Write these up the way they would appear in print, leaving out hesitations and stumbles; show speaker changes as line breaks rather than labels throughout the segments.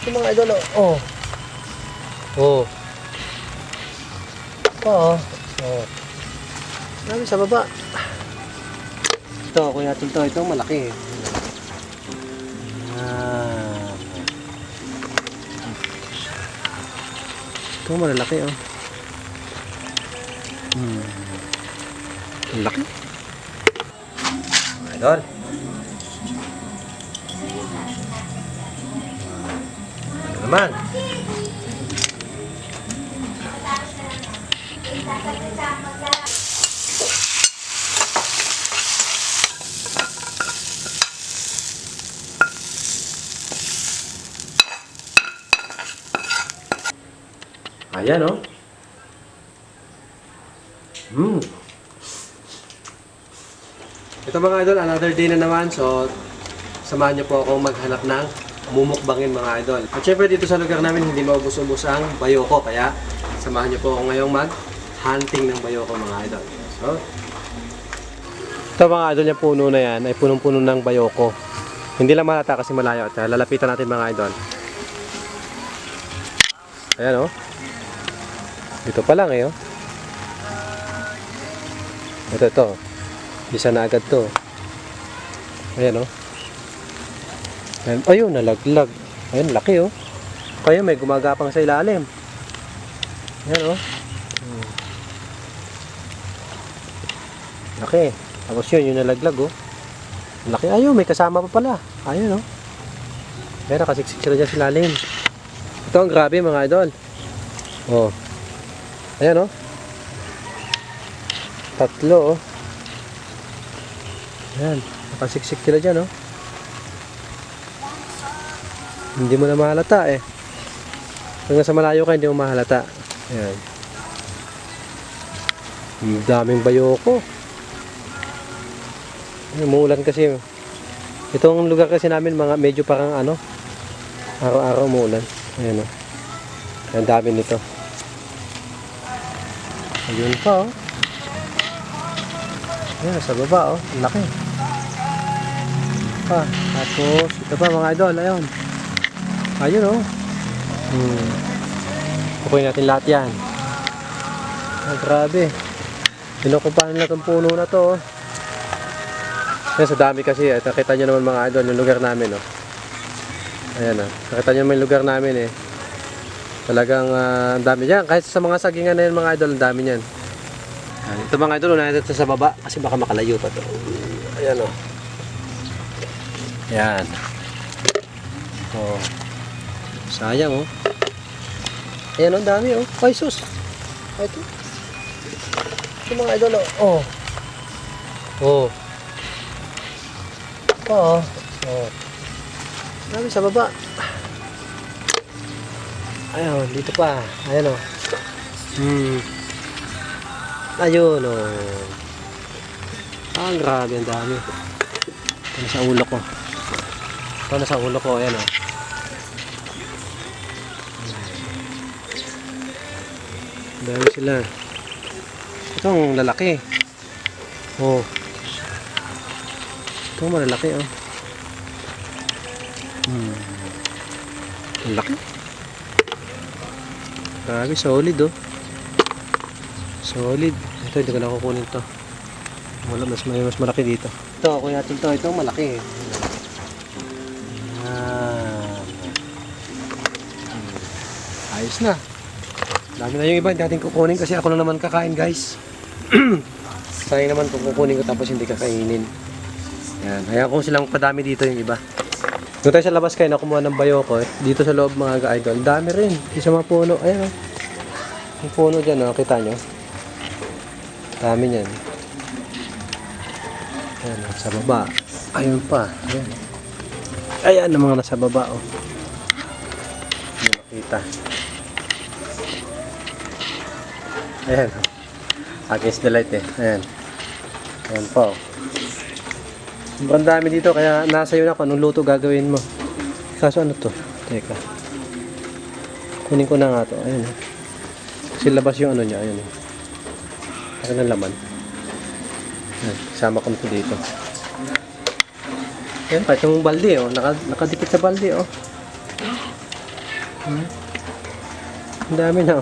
Ito mga idol, oh. Oh. Oo. Oh. Marami sa baba. Ito, kuya natin to. Ito malaki. Ah. Ito malalaki, oh. Ang laki. Idol. Ano naman? Ayan, oh. Ito mga idol, another day na naman. So, samahan niyo po akong maghanap ng mumukbangin mga idol. At syempre dito sa lugar namin, hindi maubos-ubos ang bayoko. Kaya, samahan niyo po ako ngayong mag-hunting ng bayoko mga idol. So, ito mga idol, yung puno na yan ay punong-puno ng bayoko. Hindi lang malata kasi malayo. At lalapitan natin mga idol. Ayan, oh. Dito pa lang, eh, oh. Ito. Isa na agad to. Ayan, oh. Ayan. Ayun, nalaglag. Ayun, laki, oh. Kaya may gumagapang sa ilalim. Ayan, oh. Laki. Tapos yun, yung nalaglag, oh. Laki. Ayun, may kasama pa pala. Ayun, oh. Ayan, nakasiksik sila dyan sa ilalim. Ito ang grabe, mga idol. Oh. Ayan, oh. Tatlo, oh. Ayan, nakasiksik sila dyan, oh. Hindi mo na mahalata, eh. Kung nasa malayo ka, hindi mo mahalata. Ayan. Ang daming bayoko. Umuulan kasi. Itong lugar kasi namin, mga medyo parang ano, araw-araw umuulan. Ayan, oh. Ang dami nito. Ayun pa, oh. Ayan, sa baba, oh. Ang laki. Tapos, ito pa mga idol, ayun. Ayun, oh. Kukunin natin lahat yan. Grabe. Pinukupahan nila itong puno na to, oh. Ayan, sa dami kasi. Nakita nyo naman mga idol, yung lugar namin, oh. Ayan, oh. Nakita nyo naman yung lugar namin, eh. Talagang ang dami dyan. Kahit sa mga sagingan na yan mga idol, ang dami nyan. Ito mga idol, unahin ito sa baba kasi baka makalayo pa to. Ayan, oh. Ayan. Oh. Sayang, oh. Ayan, oh, dami, oh. Ay, sus. Ay, ito. Ito mga idol, oh. Oh. Oh. Oh. Dami sa baba. Ayun, dito pa. Ayan, oh. Ayun, oh. Grabe, ang dami. Ito na sa ulo ko. Ito na sa ulo ko, ayan, oh. Dami sila. Ito ang lalaki. Oh. Ito malalaki, oh. Ang laki. Grabe, solid, oh. Solid. Ito, hindi ko na kukunin to. Mas malaki dito. Ito, kunin natin to. Ito, malaki. Ayos na. Dami na yung iba. Hindi natin kukunin kasi ako na naman kakain, guys. Sayang naman kung kukunin ko tapos hindi kakainin. Yan. Hayaan ko silang padami dito yung iba. Doon tayo sa labas kayo na kumuha ng bayoko. Dito sa loob mga ka-idol. Dami rin. Isa mga puno. Ayan, oh. Yung puno dyan, oh. Kita nyo. Dami niyan. Ayan, sa baba. Ayun pa. Ayan. Ayan ang mga nasa baba, oh. Hindi makita. Ayan. Against the light, eh. Ayan. Ayan pa, oh. Sobrang dami dito, kaya nasa iyo na kung anong luto gagawin mo. Kaso ano to? Teka. Kunin ko na nga to. Ayan, oh. Kasi labas yung ano niya. Ayan, oh. Akin ang laman. Ayan, sama ko nito dito. Ayan, kahit yung balde, oh. Nakadikit sa balde, oh. Ang dami na.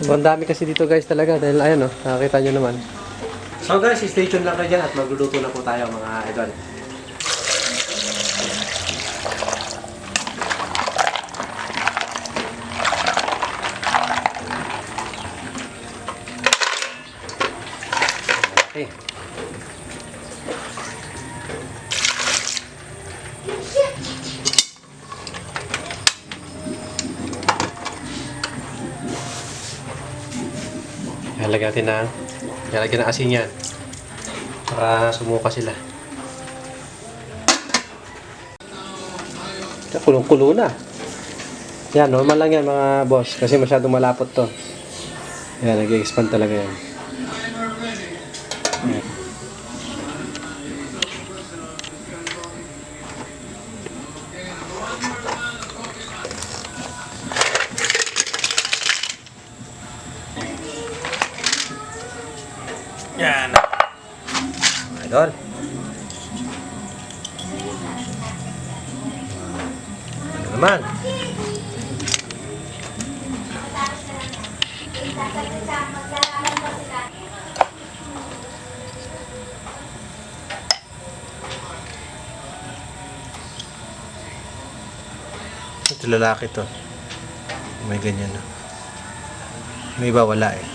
Sobrang dami kasi dito guys talaga dahil ayan oh, nakakita nyo naman. So guys, stay tuned lang kayo dyan at magluluto na po tayo mga idol. Okay. Lalagyan ng asin yan para sumuka sila. Kulong-kulo na. Yan, normal lang yan mga boss kasi masyadong malapot to. Yan, nag-expand talaga yan. Yan. Idol. Ano naman? Ito lalaki to. May ganyan na. May iba wala eh.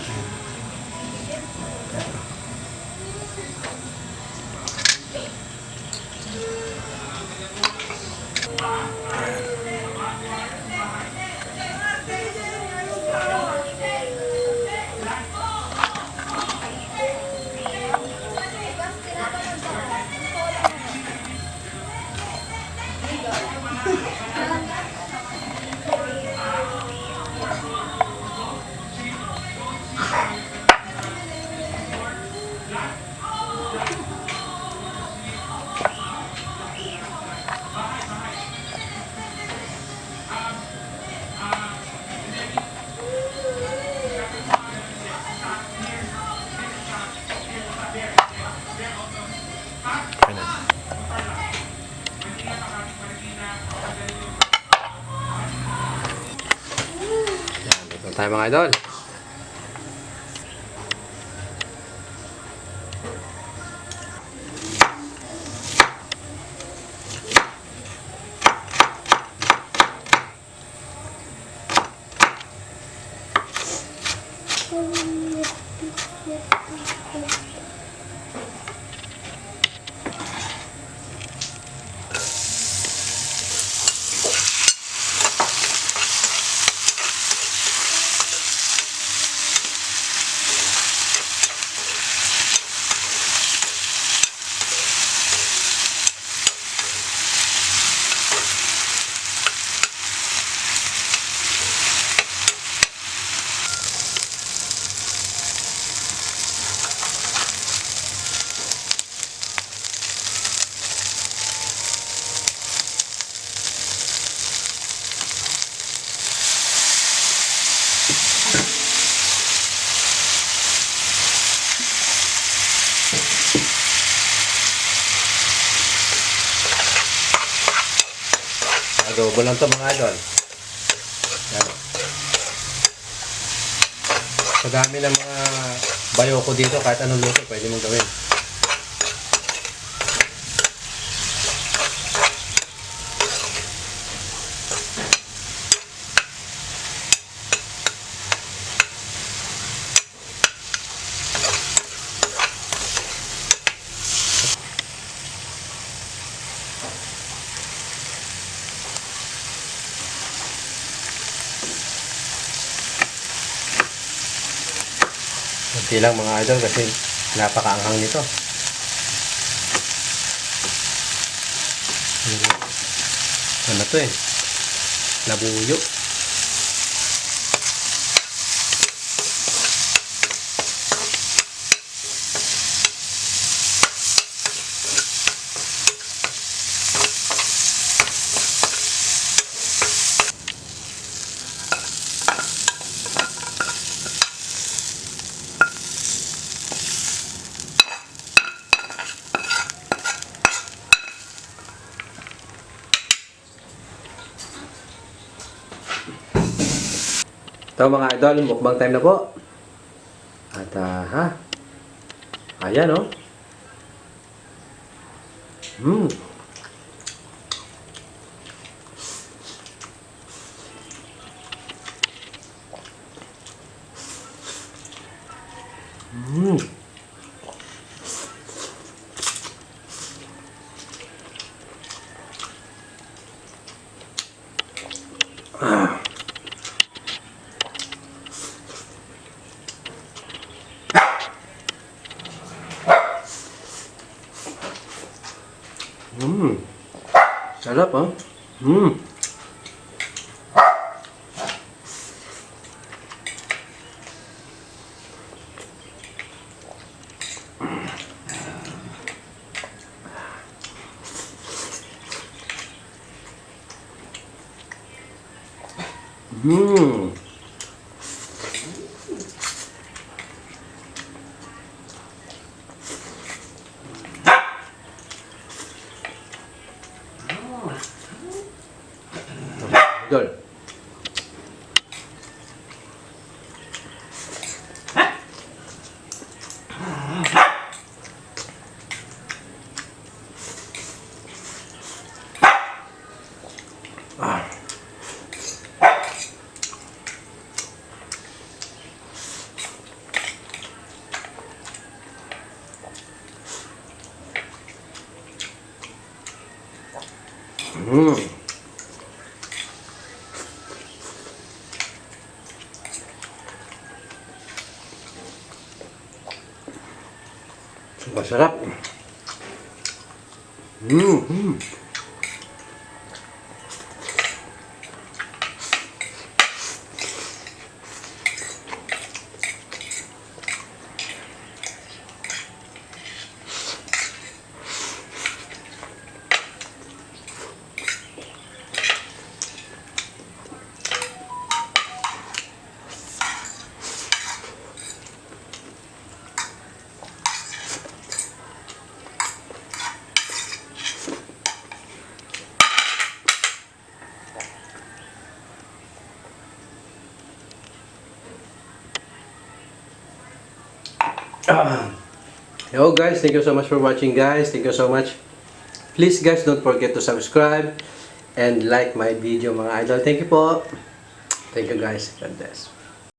Ito tayo mga idol. Adobo lang to mga idol. Yan. Sa dami ng mga bayoko dito, kahit anong luto pwede mong gawin. Kunti lang mga idol kasi napakaanghang nito. Ano to eh? Labuyo. Ito mga idol, mukbang time na po. At ayan oh. Mmm. Mmm. Ah. Mmm. Sarap ah. Mmm. Mmm. Idol. Ah. Mmm. Masarap. Mmm. Yo guys, thank you so much for watching guys. Thank you so much. Please guys, don't forget to subscribe and like my video mga idol. Thank you po. Thank you guys. God bless.